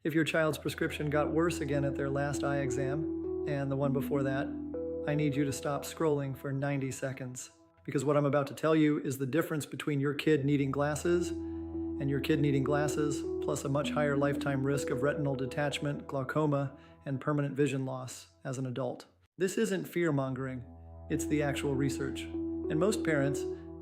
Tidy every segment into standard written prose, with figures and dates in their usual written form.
If your child's prescription got worse again at their last eye exam, and the one before that, I need you to stop scrolling for 90 seconds. Because what I'm about to tell you is the difference between your kid needing glasses and your kid needing glasses, plus a much higher lifetime risk of retinal detachment, glaucoma, and permanent vision loss as an adult. This isn't fear-mongering, it's the actual research. And most parents,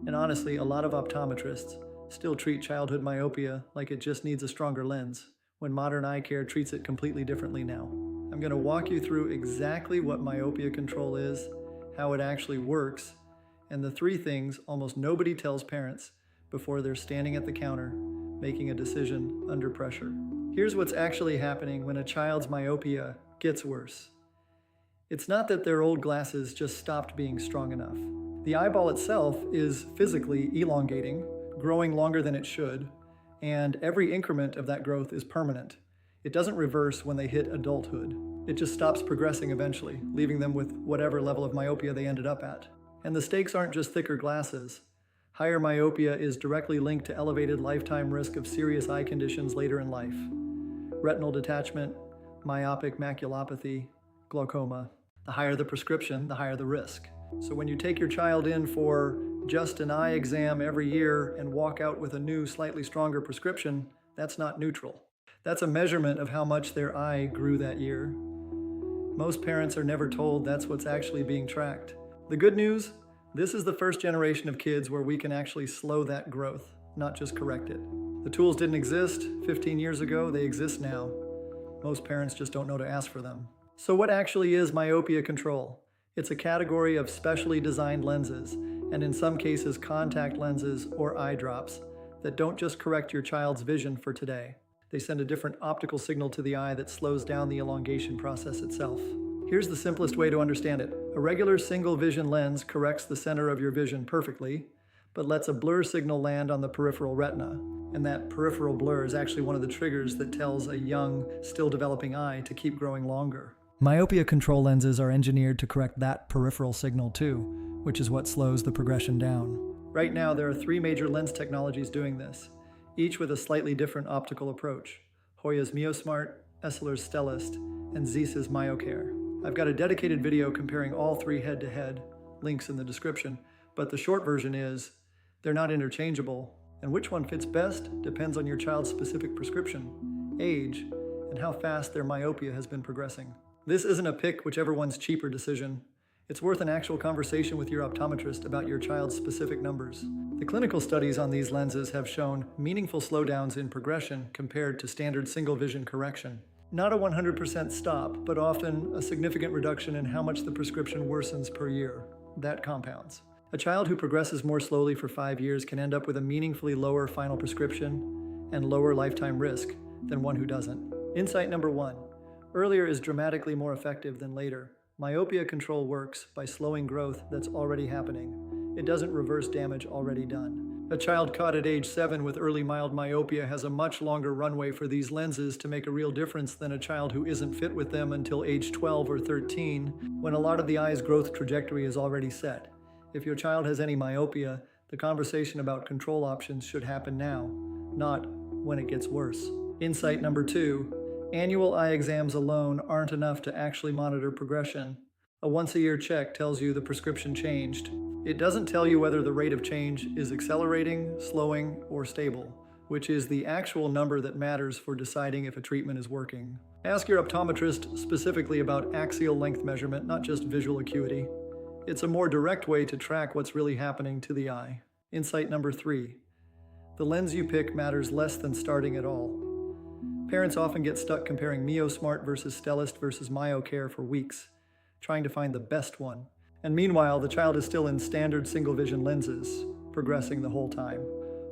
and honestly a lot of optometrists, still treat childhood myopia like it just needs a stronger lens, when modern eye care treats it completely differently now. I'm going to walk you through exactly what myopia control is, how it actually works, and the 3 things almost nobody tells parents before they're standing at the counter making a decision under pressure. Here's what's actually happening when a child's myopia gets worse. It's not that their old glasses just stopped being strong enough. The eyeball itself is physically elongating, growing longer than it should, and every increment of that growth is permanent. It doesn't reverse when they hit adulthood. It just stops progressing eventually, leaving them with whatever level of myopia they ended up at. And the stakes aren't just thicker glasses. Higher myopia is directly linked to elevated lifetime risk of serious eye conditions later in life. Retinal detachment, myopic maculopathy, glaucoma. The higher the prescription, the higher the risk. So when you take your child in for just an eye exam every year and walk out with a new, slightly stronger prescription, that's not neutral. That's a measurement of how much their eye grew that year. Most parents are never told that's what's actually being tracked. The good news, this is the first generation of kids where we can actually slow that growth, not just correct it. The tools didn't exist 15 years ago, they exist now. Most parents just don't know to ask for them. So what actually is myopia control? It's a category of specially designed lenses, and in some cases contact lenses or eye drops, that don't just correct your child's vision for today. They send a different optical signal to the eye that slows down the elongation process itself. Here's the simplest way to understand it. A regular single vision lens corrects the center of your vision perfectly, but lets a blur signal land on the peripheral retina. And that peripheral blur is actually one of the triggers that tells a young, still developing eye to keep growing longer. Myopia control lenses are engineered to correct that peripheral signal too, which is what slows the progression down. Right now, there are 3 major lens technologies doing this, each with a slightly different optical approach. Hoya's Myosmart, Essilor's Stellest, and Zeiss's Myocare. I've got a dedicated video comparing all 3 head-to-head, links in the description, but the short version is, they're not interchangeable, and which one fits best depends on your child's specific prescription, age, and how fast their myopia has been progressing. This isn't a pick whichever one's cheaper decision. It's worth an actual conversation with your optometrist about your child's specific numbers. The clinical studies on these lenses have shown meaningful slowdowns in progression compared to standard single vision correction. Not a 100% stop, but often a significant reduction in how much the prescription worsens per year. That compounds. A child who progresses more slowly for 5 years can end up with a meaningfully lower final prescription and lower lifetime risk than one who doesn't. Insight number 1. Earlier is dramatically more effective than later. Myopia control works by slowing growth that's already happening. It doesn't reverse damage already done. A child caught at age 7 with early mild myopia has a much longer runway for these lenses to make a real difference than a child who isn't fit with them until age 12 or 13, when a lot of the eye's growth trajectory is already set. If your child has any myopia, the conversation about control options should happen now, not when it gets worse. Insight number 2. Annual eye exams alone aren't enough to actually monitor progression. A once-a-year check tells you the prescription changed. It doesn't tell you whether the rate of change is accelerating, slowing, or stable, which is the actual number that matters for deciding if a treatment is working. Ask your optometrist specifically about axial length measurement, not just visual acuity. It's a more direct way to track what's really happening to the eye. Insight number 3. The lens you pick matters less than starting at all. Parents often get stuck comparing Myosmart versus Stellest versus Myocare for weeks, trying to find the best one. And meanwhile, the child is still in standard single vision lenses, progressing the whole time.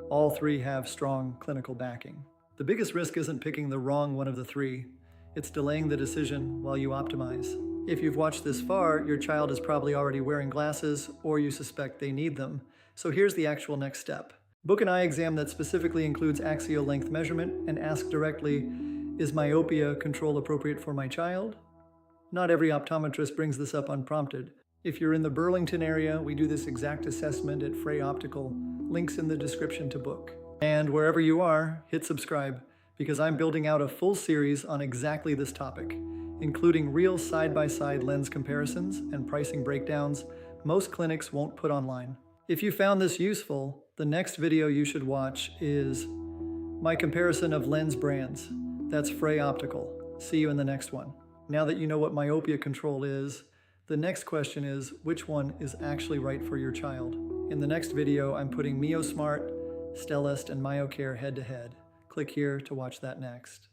All 3 have strong clinical backing. The biggest risk isn't picking the wrong one of the 3. It's delaying the decision while you optimize. If you've watched this far, your child is probably already wearing glasses, or you suspect they need them. So here's the actual next step. Book an eye exam that specifically includes axial length measurement and ask directly, is myopia control appropriate for my child? Not every optometrist brings this up unprompted. If you're in the Burlington area, we do this exact assessment at Frey Optical. Links in the description to book. And wherever you are, hit subscribe, because I'm building out a full series on exactly this topic, including real side-by-side lens comparisons and pricing breakdowns most clinics won't put online. If you found this useful, the next video you should watch is my comparison of lens brands. That's Frey Optical. See you in the next one. Now that you know what myopia control is, the next question is which one is actually right for your child. In the next video, I'm putting MioSmart, Stellest, and MyoCare head to head. Click here to watch that next.